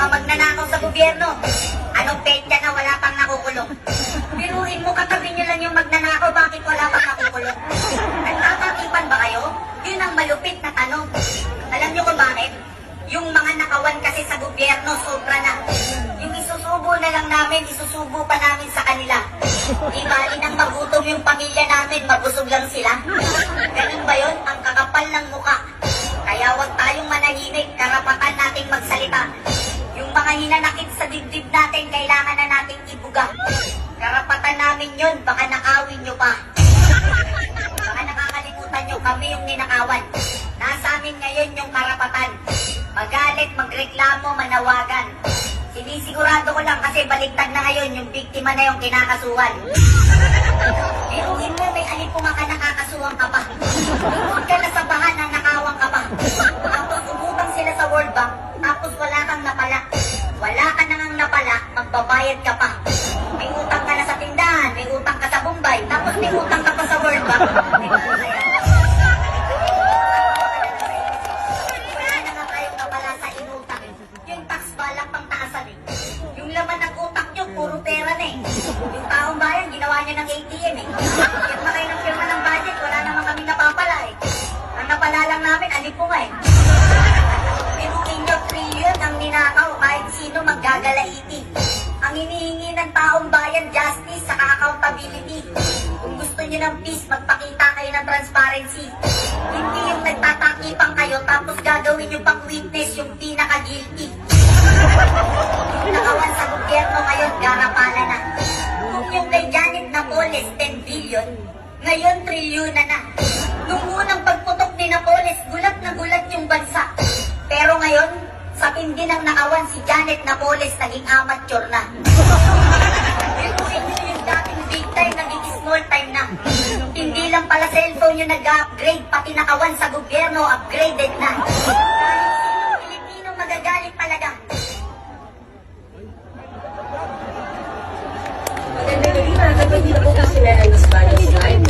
mga magnanakaw sa gobyerno. Anong petya na wala pang nakukulong? Biruin mo, katabi nyo lang yung magnanakaw, bakit wala pang nakukulong? Nagtatakipan ba kayo? Yun ang malupit na tanong. Alam nyo kung bakit? Yung mga nakawan kasi sa gobyerno, sobra na. Yung isusubo na lang namin, isusubo pa namin sa kanila. Di bali nang magutom yung pamilya namin, mabusog lang sila. Ganun ba yun? Ang kakapal ng muka. Kaya wag tayong manahimik, karapatan nating magsalita. Yung mga hinanakit sa dibdib natin, kailangan na nating ibuga. Karapatan namin yun, baka nakawin nyo pa. Baka nakakalimutan nyo, kami yung ninakawan. Nasa amin ngayon yung karapatan. Magalit, magreklamo, manawagan. Sinisigurado ko lang kasi baliktad na ngayon, yung biktima na yung kinakasuhan. Biruin mo, may alipuma ka, nakakasuhan ka pa. Bukod ka na sa bahan, ang nakawang ka pa. Tapos umutang sila sa World Bank, tapos wala kang napala. Wala ka na ngang napala, magbabayad ka pa. May utang ka na sa tindahan, may utang ka sa Bombay, tapos may utang ka pa sa World Bank. Wala na nga kayong napala sa inutang. Yung tax balak pang taasan eh. Yung laman ng utak nyo, puro pera na eh. Yung taong bayan, ginawa nyo ng ATM eh. Firma kayo ng firma ng budget, wala naman kami napapala eh. Ang napala lang namin, alipunga eh. Biruin nyo, trillion ang ninakaw, kahit sino maggagalaiti. Ang hinihingi ng taong bayan, justice, saka accountability. Kung gusto nyo ng peace, magpakita kayo ng transparency. Hindi yung nagtatakipang kayo, tapos gagawin nyo pang witness yung pinaka-guilty. Yung nakawan sa gobyerno ngayon, garapala na. Kung yung kay Janet Napoles, 10 billion, ngayon trilyon na. Nung unang pagputok ni Napoles, gulat na gulat yung bansa. Pero ngayon, sa tindi ng nakawan, si Janet Napoles naging amateur na. Biruin nyo yung dating big time, naging small time na. Hindi lang pala cellphone yung nag-upgrade, pati nakawan sa gobyerno, upgraded na. Dahil Pilipino magagalit talaga. Magandang gabi, mga kapatid po kasi meron ng Spanish line.